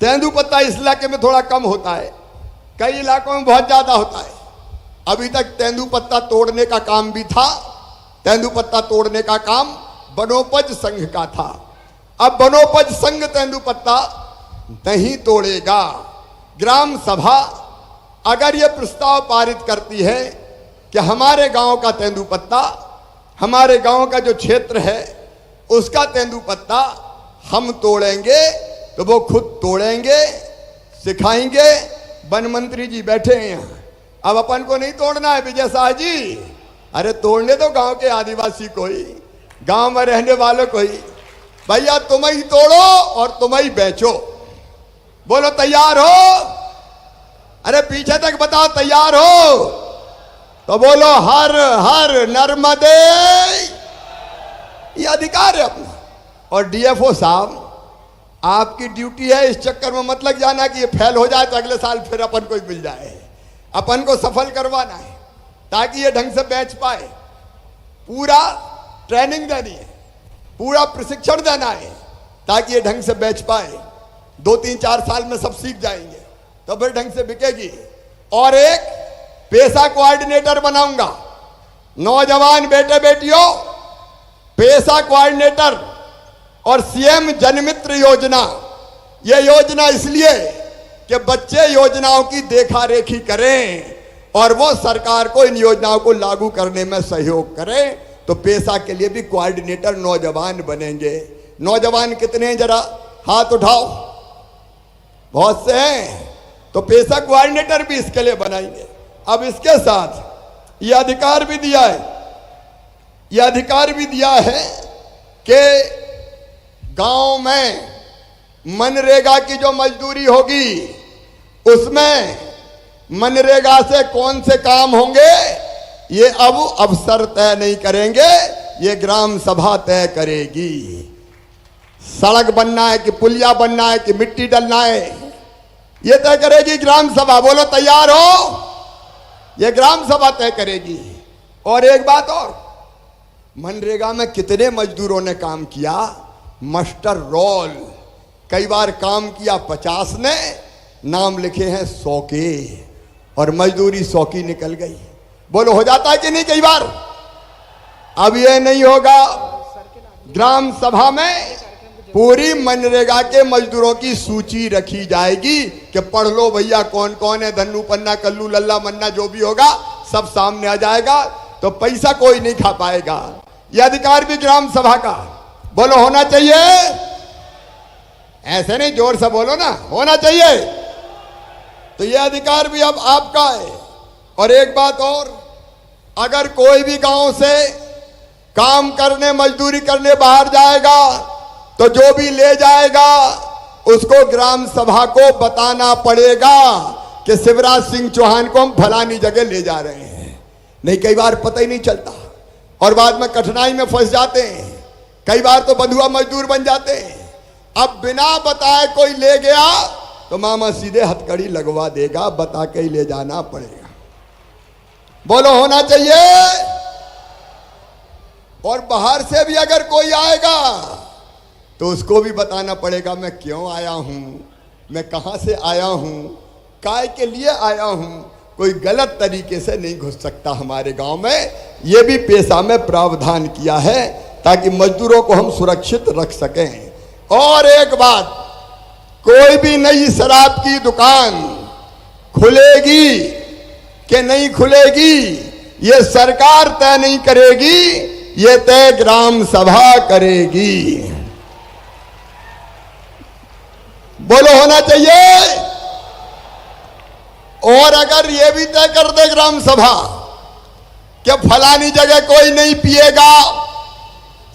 तेंदुपत्ता इस इलाके में थोड़ा कम होता है, कई इलाकों में बहुत ज्यादा होता है। अभी तक तेंदुपत्ता तोड़ने का काम भी था, तेंदुपत्ता तोड़ने का काम वनोपज संघ का था। अब वनोपज संघ तेंदुपत्ता नहीं तोड़ेगा। ग्राम सभा अगर यह प्रस्ताव पारित करती है कि हमारे गांव का तेंदुपत्ता, हमारे गांव का जो क्षेत्र है उसका तेंदुपत्ता हम तोड़ेंगे, तो वो खुद तोड़ेंगे, सिखाएंगे। वन मंत्री जी बैठे हैं यहाँ। अब अपन को नहीं तोड़ना है विजय शाह जी, अरे तोड़ने दो गांव के आदिवासी को ही, गांव में रहने वालों को ही। भैया तुम ही तोड़ो और तुम ही बेचो। बोलो तैयार हो? अरे पीछे तक बताओ तैयार हो? तो बोलो हर हर नर्मदे। ये अधिकार है अपना। और डीएफओ साहब, आपकी ड्यूटी है, इस चक्कर में मत लग जाना कि ये फेल हो जाए तो अगले साल फिर अपन को ही मिल जाए। अपन को सफल करवाना है ताकि ये ढंग से बेच पाए। पूरा ट्रेनिंग देनी है, पूरा प्रशिक्षण देना है ताकि ये ढंग से बेच पाए। 2-3-4 साल में सब सीख जाएंगे तो फिर ढंग से बिकेगी। और एक पैसा कोऑर्डिनेटर बनाऊंगा। नौजवान बेटे बेटियों, पैसा कोऑर्डिनेटर और सीएम जनमित्र योजना, यह योजना इसलिए कि बच्चे योजनाओं की देखा रेखी करें और वो सरकार को इन योजनाओं को लागू करने में सहयोग करें। तो पेशा के लिए भी कोऑर्डिनेटर नौजवान बनेंगे। नौजवान कितने हैं, जरा हाथ उठाओ। बहुत से हैं। तो पेशा कोऑर्डिनेटर भी इसके लिए बनाएंगे। अब इसके साथ यह अधिकार भी दिया है, यह अधिकार भी दिया है कि गांव में मनरेगा की जो मजदूरी होगी उसमें मनरेगा से कौन से काम होंगे ये अब अफसर तय नहीं करेंगे, ये ग्राम सभा तय करेगी। सड़क बनना है कि पुलिया बनना है कि मिट्टी डलना है, ये तय करेगी ग्राम सभा। बोलो तैयार हो? ये ग्राम सभा तय करेगी। और एक बात और, मनरेगा में कितने मजदूरों ने काम किया? मास्टर रोल, कई बार काम किया 50 ने, नाम लिखे हैं 100 के, और मजदूरी 100 की निकल गई। बोलो हो जाता है कि नहीं कई बार? अब ये नहीं होगा। ग्राम सभा में पूरी मनरेगा के मजदूरों की सूची रखी जाएगी कि पढ़ लो भैया कौन कौन है, धन्नू पन्ना कल्लू लल्ला मन्ना जो भी होगा सब सामने आ जाएगा। तो पैसा कोई नहीं खा पाएगा। यह अधिकार भी ग्राम सभा का, बोलो होना चाहिए। ऐसे नहीं, जोर से बोलो ना, होना चाहिए। तो यह अधिकार भी अब आपका है। और एक बात और, अगर कोई भी गांव से काम करने मजदूरी करने बाहर जाएगा तो जो भी ले जाएगा उसको ग्राम सभा को बताना पड़ेगा कि शिवराज सिंह चौहान को हम फलानी जगह ले जा रहे हैं। नहीं, कई बार पता ही नहीं चलता और बाद में कठिनाई में फंस जाते हैं। कई बार तो बंधुआ मजदूर बन जाते हैं। अब बिना बताए कोई ले गया तो मामा सीधे हथकड़ी लगवा देगा, बता के ही ले जाना पड़ेगा। बोलो होना चाहिए। और बाहर से भी अगर कोई आएगा तो उसको भी बताना पड़ेगा मैं क्यों आया हूं, मैं कहां से आया हूं, काय के लिए आया हूं। कोई गलत तरीके से नहीं घुस सकता हमारे गांव में। यह भी पेशा में प्रावधान किया है ताकि मजदूरों को हम सुरक्षित रख सकें। और एक बात, कोई भी नई शराब की दुकान खुलेगी कि नहीं खुलेगी ये सरकार तय नहीं करेगी, ये तय ग्राम सभा करेगी। बोलो होना चाहिए। और अगर ये भी तय कर दे ग्राम सभा कि फलानी जगह कोई नहीं पिएगा,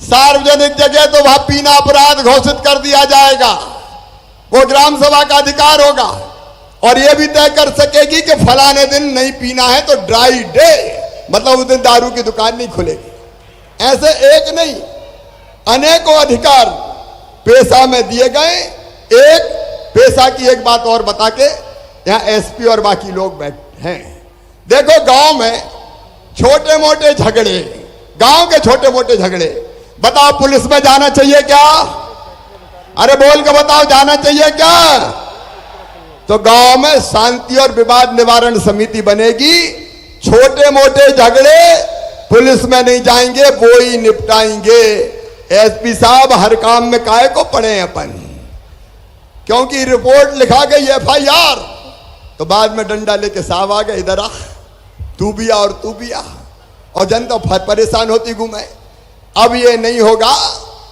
सार्वजनिक जगह तो वहां पीना अपराध घोषित कर दिया जाएगा, वो ग्राम सभा का अधिकार होगा। और यह भी तय कर सकेगी कि फलाने दिन नहीं पीना है तो ड्राई डे, मतलब उस दिन दारू की दुकान नहीं खुलेगी। ऐसे एक नहीं अनेकों अधिकार पेशा में दिए गए। एक पेशा की एक बात और बता के यहां एसपी और बाकी लोग बैठे हैं। देखो गांव में छोटे मोटे झगड़े, गांव के छोटे मोटे झगड़े, बताओ पुलिस में जाना चाहिए क्या? अरे बोल के बताओ, जाना चाहिए क्या? तो गांव में शांति और विवाद निवारण समिति बनेगी। छोटे मोटे झगड़े पुलिस में नहीं जाएंगे, वो ही निपटाएंगे। एसपी साहब हर काम में काहे को पड़े अपन? क्योंकि रिपोर्ट लिखा गई FIR तो बाद में डंडा लेके साहब आ गए, इधर आ, तू भी आ और तू भी आ, और जनता परेशान होती घूमे। अब ये नहीं होगा।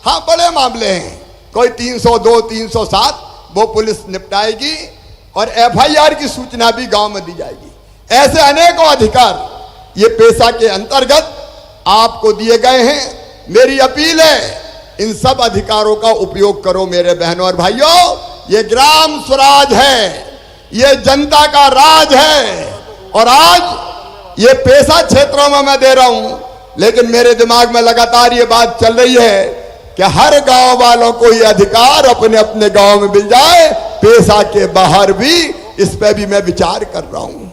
हाँ, बड़े मामले हैं, कोई 302, 307 वो पुलिस निपटाएगी और FIR की सूचना भी गांव में दी जाएगी। ऐसे अनेकों अधिकार ये पेशा के अंतर्गत आपको दिए गए हैं। मेरी अपील है, इन सब अधिकारों का उपयोग करो मेरे बहनों और भाइयों। ये ग्राम स्वराज है, ये जनता का राज है। और आज ये पेशा क्षेत्रों में मैं दे रहा हूं, लेकिन मेरे दिमाग में लगातार ये बात चल रही है कि हर गांव वालों को ये अधिकार अपने अपने गांव में मिल जाए। पेशा के बाहर भी इस पे भी मैं विचार कर रहा हूं।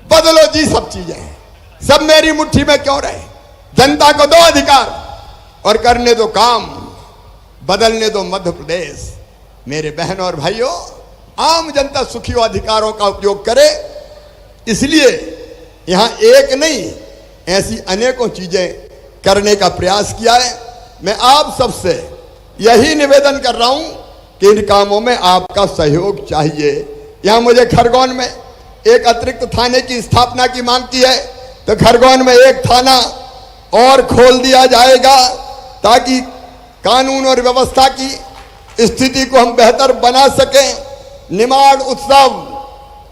बदलो जी सब चीजें, सब मेरी मुट्ठी में क्यों रहे? जनता को दो अधिकार और करने दो काम, बदलने दो मध्य प्रदेश। मेरे बहनों और भाइयों, आम जनता सुखी हो, अधिकारों का उपयोग करे। इसलिए यहां एक नहीं, ऐसी अनेकों चीजें करने का प्रयास किया है। मैं आप सबसे यही निवेदन कर रहा हूं कि इन कामों में आपका सहयोग चाहिए। यहां मुझे खरगोन में एक अतिरिक्त थाने की स्थापना की मांग की है, तो खरगोन में एक थाना और खोल दिया जाएगा ताकि कानून और व्यवस्था की स्थिति को हम बेहतर बना सकें। निमाड़ उत्सव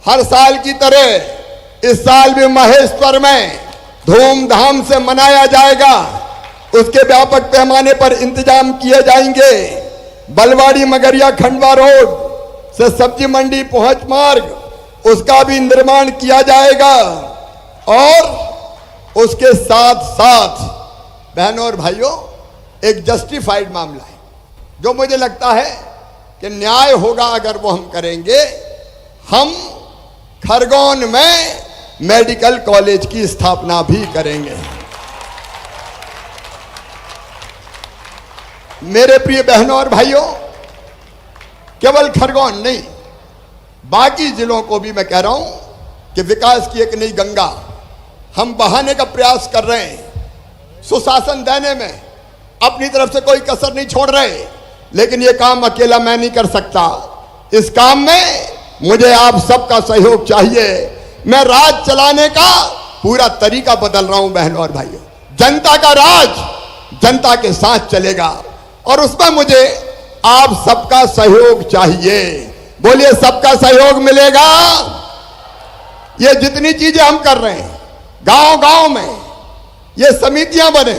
हर साल की तरह इस साल भी महेश्वर में धूमधाम से मनाया जाएगा। उसके व्यापक पैमाने पर इंतजाम किए जाएंगे। बलवाड़ी मगरिया खंडवा रोड से सब्जी मंडी पहुंच मार्ग, उसका भी निर्माण किया जाएगा। और उसके साथ साथ बहनों और भाइयों, एक जस्टिफाइड मामला है जो मुझे लगता है कि न्याय होगा अगर वो हम करेंगे। हम खरगोन में मेडिकल कॉलेज की स्थापना भी करेंगे। मेरे प्रिय बहनों और भाइयों, केवल खरगोन नहीं, बाकी जिलों को भी मैं कह रहा हूं कि विकास की एक नई गंगा हम बहाने का प्रयास कर रहे हैं। सुशासन देने में अपनी तरफ से कोई कसर नहीं छोड़ रहे, लेकिन यह काम अकेला मैं नहीं कर सकता। इस काम में मुझे आप सबका सहयोग चाहिए। मैं राज चलाने का पूरा तरीका बदल रहा हूं बहनों और भाइयों। जनता का राज जनता के साथ चलेगा और उसमें मुझे आप सबका सहयोग चाहिए। बोलिए, सबका सहयोग मिलेगा। ये जितनी चीजें हम कर रहे हैं, गांव गांव में ये समितियां बने,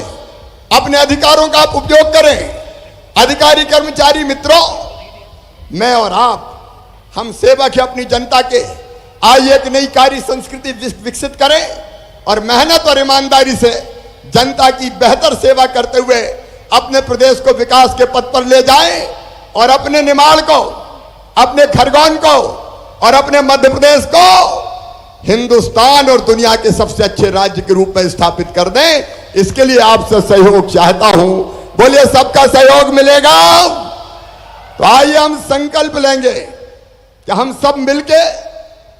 अपने अधिकारों का आप उपयोग करें। अधिकारी कर्मचारी मित्रों, मैं और आप, हम सेवक हैं अपनी जनता के। आइए एक नई कार्य संस्कृति विकसित करें और मेहनत और ईमानदारी से जनता की बेहतर सेवा करते हुए अपने प्रदेश को विकास के पथ पर ले जाएं और अपने निमाड़ को, अपने खरगोन को और अपने मध्य प्रदेश को हिंदुस्तान और दुनिया के सबसे अच्छे राज्य के रूप में स्थापित कर दें। इसके लिए आपसे सहयोग चाहता हूं। बोलिए, सबका सहयोग मिलेगा। तो आइए हम संकल्प लेंगे कि हम सब मिलके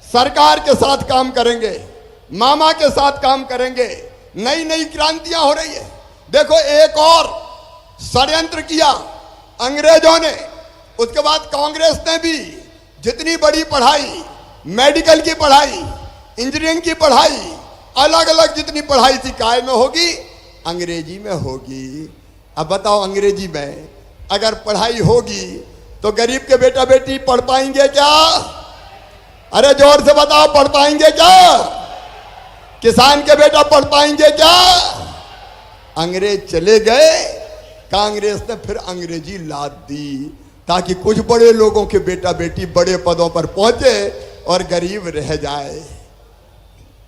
सरकार के साथ काम करेंगे, मामा के साथ काम करेंगे। नई नई क्रांतियां हो रही है। देखो, एक और षड्यंत्र किया अंग्रेजों ने, उसके बाद कांग्रेस ने भी। जितनी बड़ी पढ़ाई, मेडिकल की पढ़ाई, इंजीनियरिंग की पढ़ाई, अलग अलग जितनी पढ़ाई थी, काय में होगी? अंग्रेजी में होगी। अब बताओ, अंग्रेजी में अगर पढ़ाई होगी तो गरीब के बेटा बेटी पढ़ पाएंगे क्या? अरे जोर से बताओ, पढ़ पाएंगे क्या? किसान के बेटा पढ़ पाएंगे क्या? अंग्रेज चले गए, कांग्रेस ने फिर अंग्रेजी लाद दी ताकि कुछ बड़े लोगों के बेटा बेटी बड़े पदों पर पहुंचे और गरीब रह जाए।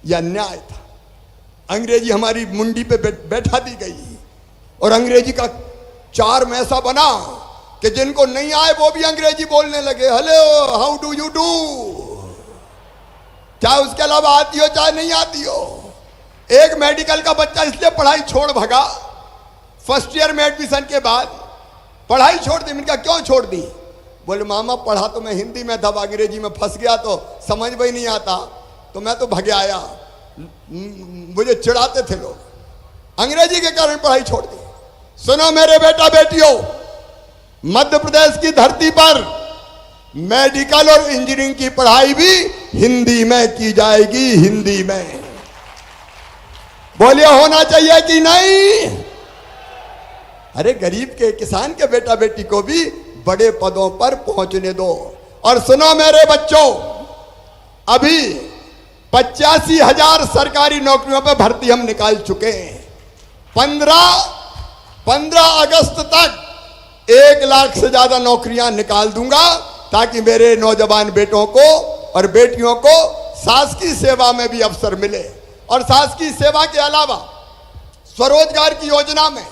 यह अन्याय था। अंग्रेजी हमारी मुंडी पे बैठा दी गई और अंग्रेजी का चार्म ऐसा बना कि जिनको नहीं आए वो भी अंग्रेजी बोलने लगे। Hello, how do you do, चाहे उसके अलावा आती हो चाहे नहीं आती हो। एक मेडिकल का बच्चा इसलिए पढ़ाई छोड़ भगा, फर्स्ट ईयर में एडमिशन के बाद पढ़ाई छोड़ दी। मैंने कहा, क्यों छोड़ दी? बोले, मामा पढ़ा तो मैं हिंदी में था, अंग्रेजी में फंस गया तो समझ में ही नहीं आता, तो मैं तो भगे आया। मुझे चिढ़ाते थे लोग, अंग्रेजी के कारण पढ़ाई छोड़ दी। सुनो मेरे बेटा बेटियों, मध्य प्रदेश की धरती पर मेडिकल और इंजीनियरिंग की पढ़ाई भी हिंदी में की जाएगी। हिंदी में। बोलिए, होना चाहिए कि नहीं? अरे गरीब के, किसान के बेटा बेटी को भी बड़े पदों पर पहुंचने दो। और सुनो मेरे बच्चों, अभी 85,000 सरकारी नौकरियों पर भर्ती हम निकाल चुके हैं। 15 अगस्त तक 1 लाख से ज्यादा नौकरियां निकाल दूंगा ताकि मेरे नौजवान बेटों को और बेटियों को शासकीय सेवा में भी अवसर मिले। और शासकीय सेवा के अलावा स्वरोजगार की योजना में,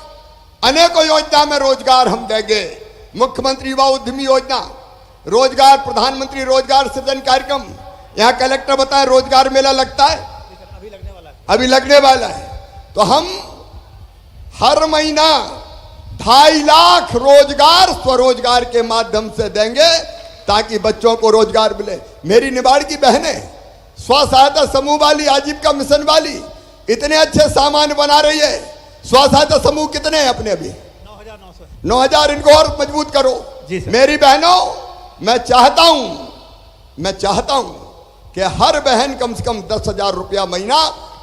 अनेकों योजना में रोजगार हम देंगे। मुख्यमंत्री युवा उद्यमी योजना, रोजगार, प्रधानमंत्री रोजगार सृजन कार्यक्रम। यहां कलेक्टर बताएं, रोजगार मेला लगता है? अभी लगने वाला है। तो हम हर महीना 2.5 लाख रोजगार स्वरोजगार के माध्यम से देंगे ताकि बच्चों को रोजगार मिले। मेरी निमाड़ की बहनें स्व सहायता समूह वाली, आजीविका मिशन वाली इतने अच्छे सामान बना रही है। स्व सहायता समूह कितने हैं अपने? अभी 9,000 इनको और मजबूत करो। जी सर। मेरी बहनों, मैं चाहता हूं कि हर बहन कम से कम 10,000 रुपया महीना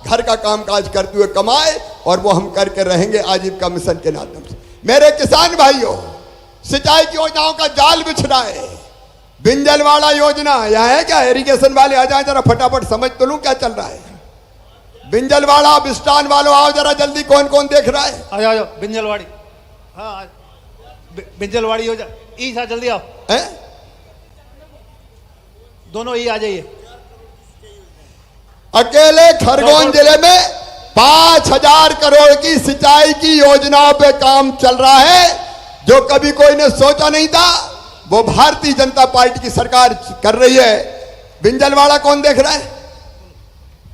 घर का कामकाज करते हुए कमाए, और वो हम करके रहेंगे आजीविका मिशन के माध्यम से। मेरे किसान भाइयों, सिंचाई की योजनाओं का जाल बिछ रहा है। बिंजलवाड़ा योजना यहाँ है क्या? इरिगेशन वाले आ जाए जरा, फटाफट समझ तो लूं क्या चल रहा है। बिंजलवाड़ा बिस्टान वालों आओ जरा जल्दी, कौन कौन देख रहा है? आ जाओ बिंजलवाड़ी। हाँ बिंजलवाड़ी हो जा, ई सर जल्दी आओ। हैं? दोनों ई आ जाइए। अकेले खरगोन जिले में 5,000 करोड़ की सिंचाई की योजनाओं पे काम चल रहा है, जो कभी कोई ने सोचा नहीं था। वो भारतीय जनता पार्टी की सरकार कर रही है। बिंजलवाड़ा कौन देख रहा है?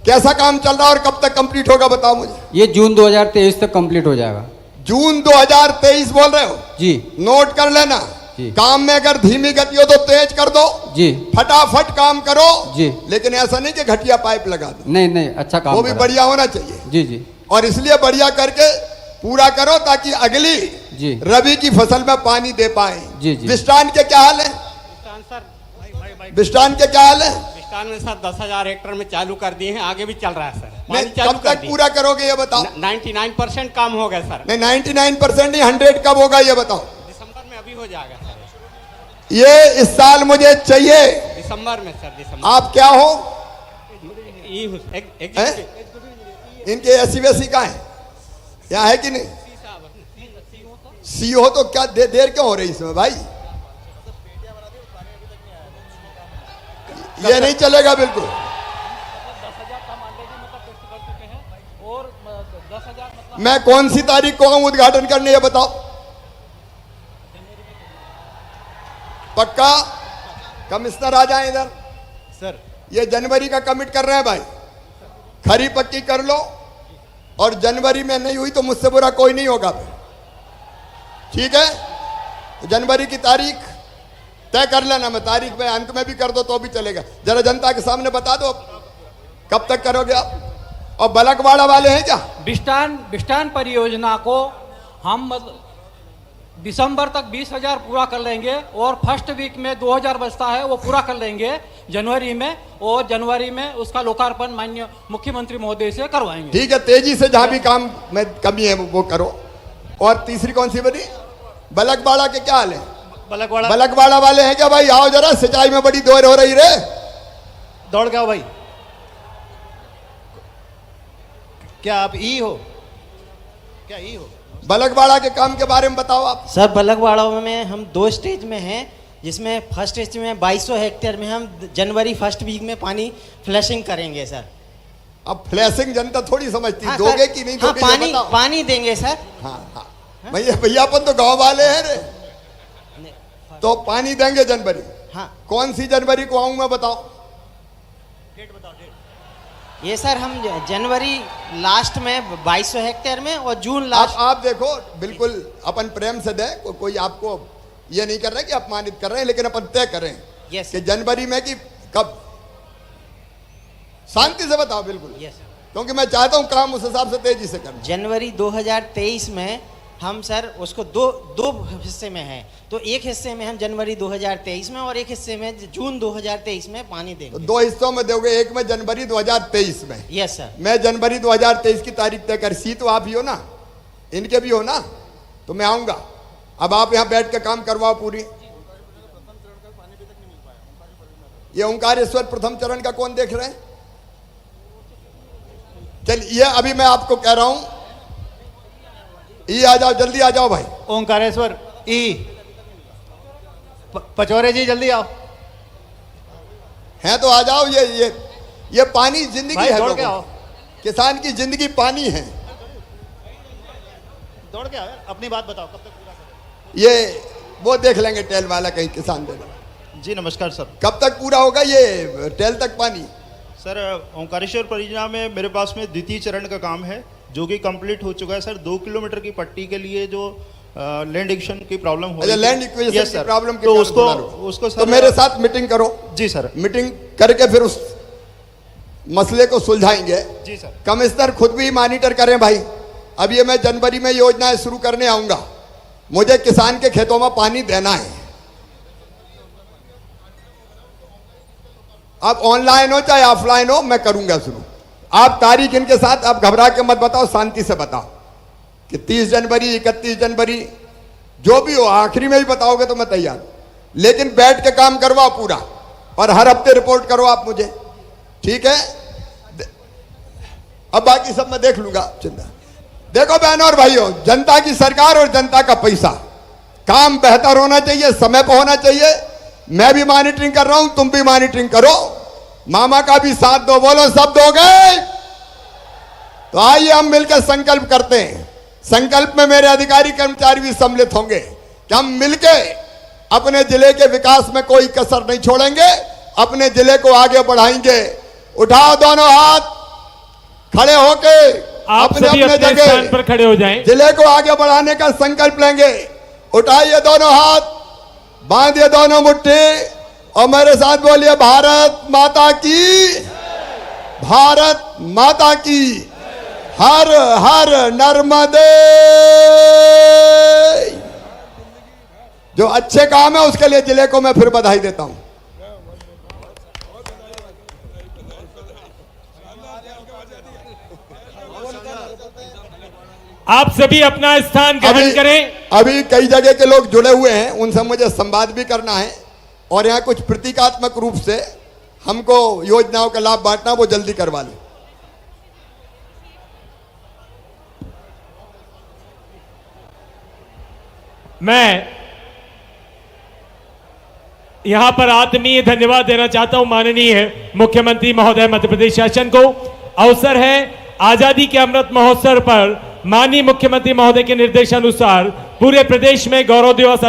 कैसा काम चल रहा है और कब तक कंप्लीट होगा बताओ मुझे। ये जून 2023 तक कंप्लीट हो जाएगा। जून 2023 बोल रहे हो? जी नोट कर लेना। जी। काम में अगर धीमी गति हो तो तेज कर दो जी। फटाफट काम करो जी। लेकिन ऐसा नहीं कि घटिया पाइप लगा दो। नहीं नहीं, अच्छा काम वो भी करा। बढ़िया होना चाहिए। जी जी और इसलिए बढ़िया करके पूरा करो ताकि अगली जी। रबी की फसल में पानी दे पाए। जी, जी। बिस्टान के क्या हाल है? बिस्टान के क्या हाल है? बिस्टान में सर 10,000 हेक्टेयर में चालू कर दिए हैं, आगे भी चल रहा है सर। नहीं, पानी चालू कब कर तक दिए। पूरा करोगे ये बताओ। 99% काम हो गया सर। नहीं 99% नहीं, 100 कब होगा ये बताओ। दिसंबर में अभी हो जाएगा सर। ये इस साल मुझे चाहिए। दिसंबर में सर, दिसंबर। आप क्या हो? एक इनके ऐसी वैसी कहाँ है? यहाँ है कि नहीं? सी हो तो क्या देर क्यों हो रही इसमें भाई? ये नहीं चलेगा बिल्कुल। मैं कौन सी तारीख को आऊं उद्घाटन करने ये बताओ। पक्का? कमिश्नर आ जाए इधर। सर ये जनवरी का कमिट कर रहे हैं भाई, खरी पक्की कर लो, और जनवरी में नहीं हुई तो मुझसे बुरा कोई नहीं होगा फिर। ठीक है? तो जनवरी की तारीख तय कर लेना। मैं तारीख में अंत में भी कर दो तो भी चलेगा। जरा जनता के सामने बता दो कब तक करोगे आप। और बलकवाड़ा वाले हैं क्या? बिस्टान परियोजना को हम दिसंबर तक 20,000 पूरा कर लेंगे, और फर्स्ट वीक में 2,000 बचता है वो पूरा कर लेंगे जनवरी में, और जनवरी में उसका लोकार्पण माननीय मुख्यमंत्री महोदय से करवाएंगे। ठीक है, तेजी से जहां भी काम में कमी है वो करो। और तीसरी कौन सी बनी? बलकवाड़ा के क्या हाल है? बलकवाड़ा वाले हैं क्या भाई? आओ जरा, सिंचाई में बड़ी देर हो रही रे। दौड़ के आओ भाई। क्या आप ई हो? क्या ई हो? बलकवाड़ा के काम के बारे में बताओ आप। सर बलकवाड़ा में हम 2 स्टेज में हैं, जिसमें फर्स्ट स्टेज में 2200 हेक्टेयर में हम जनवरी फर्स्ट वीक में पानी फ्लशिंग करेंगे सर। अब फ्लैशिंग जनता थोड़ी समझती। हाँ, दोगे सर, कि नहीं हाँ, दोगे? पानी देंगे सर। हाँ भैया अपन तो गांव वाले हैं रे, तो पानी देंगे जनवरी। हाँ कौन सी जनवरी को आऊं मैं बताओ? डेट बताओ डेट। ये सर हम जनवरी लास्ट में 2200 हेक्टेयर में, और जून लास्ट। आप देखो, बिल्कुल अपन प्रेम से दें, कोई आपको ये नहीं कर रहे कि अपमानित कर रहे हैं, लेकिन अपन तय करें यस कि जनवरी में कि कब। शांति से बताओ बिल्कुल, यस क्योंकि मैं चाहता हूं काम उस हिसाब से तेजी से करना। जनवरी 2023 में हम सर उसको दो हिस्से में है, तो एक हिस्से में हम जनवरी 2023 में, और एक हिस्से में जून 2023 में पानी तो देंगे। 2 हिस्सों में दोगे, एक में जनवरी 2023 में। Yes sir. मैं जनवरी 2023 की तारीख तय कर। सी तो आप ही हो ना, इनके भी हो ना, तो मैं आऊंगा। अब आप यहाँ बैठ के काम करवाओ पूरी। ये ओंकारेश्वर प्रथम चरण का कौन देख रहे हैं? चल ये अभी मैं आपको कह रहा हूं, ये आ जाओ, जल्दी आ जाओ भाई। ओंकारेश्वर ई पचौरे जी जल्दी आओ। हैं तो आ जाओ। ये पानी जिंदगी भाई है दौड़ लोगों के आओ। की। किसान की जिंदगी पानी है। दौड़ के आओ यार, अपनी बात बताओ कब तक पूरा करोगे? ये वो देख लेंगे टेल वाला, कहीं किसान देना। जी नमस्कार सर। कब तक पूरा होगा ये टेल तक पानी? सर ओंकारेश्वर परियोजना में मेरे पास में द्वितीय चरण का काम है जो कि कंप्लीट हो चुका है सर। 2 किलोमीटर की पट्टी के लिए जो लैंड एक्विजिशन की प्रॉब्लम हो अच्छा, लैंड एक्विजिशन की प्रॉब्लम तो उसको तो मेरे साथ मीटिंग करो। जी सर। मीटिंग करके फिर उस मसले को सुलझाएंगे। जी सर। कमिश्नर खुद भी मॉनिटर करें भाई। अब ये मैं जनवरी में योजनाएं शुरू करने आऊंगा, मुझे किसान के खेतों में पानी देना है। अब ऑनलाइन हो चाहे ऑफलाइन हो, मैं करूंगा शुरू। आप तारीख इनके साथ, आप घबरा के मत बताओ, शांति से बताओ कि 30 जनवरी 31 जनवरी जो भी हो, आखिरी में भी बताओगे तो मैं तैयार हूं। लेकिन बैठ के काम करवाओ पूरा, और हर हफ्ते रिपोर्ट करो आप मुझे, ठीक है? अब बाकी सब मैं देख लूंगा, चिंता। देखो बहनों और भाइयों, जनता की सरकार और जनता का पैसा, काम बेहतर होना चाहिए, समय पर होना चाहिए। मैं भी मॉनिटरिंग कर रहा हूं, तुम भी मॉनिटरिंग करो, मामा का भी साथ दो। बोलो सब दोगे? तो आइए हम मिलकर संकल्प करते हैं। संकल्प में मेरे अधिकारी कर्मचारी भी सम्मिलित होंगे कि हम मिलकर अपने जिले के विकास में कोई कसर नहीं छोड़ेंगे, अपने जिले को आगे बढ़ाएंगे। उठाओ दोनों हाथ, खड़े होके आप सभी अपने स्थान पर खड़े हो जाएं। जिले को आगे बढ़ाने का संकल्प लेंगे। उठाइए दोनों हाथ, बांधिए दोनों मुट्ठी और मेरे साथ बोलिए, भारत माता की, भारत माता की, हर हर नर्मदे। जो अच्छे काम है उसके लिए जिले को मैं फिर बधाई देता हूं। आप सभी अपना स्थान ग्रहण करें। अभी कई जगह के लोग जुड़े हुए हैं, उनसे मुझे संवाद भी करना है, और यहाँ कुछ प्रतीकात्मक रूप से हमको योजनाओं का लाभ बांटना, वो जल्दी करवा लें। मैं यहां पर आत्मीय धन्यवाद देना चाहता हूं माननीय मुख्यमंत्री महोदय मध्य प्रदेश शासन को। अवसर है आजादी के अमृत महोत्सव पर माननीय मुख्यमंत्री महोदय के निर्देशानुसार पूरे प्रदेश में गौरव दिवस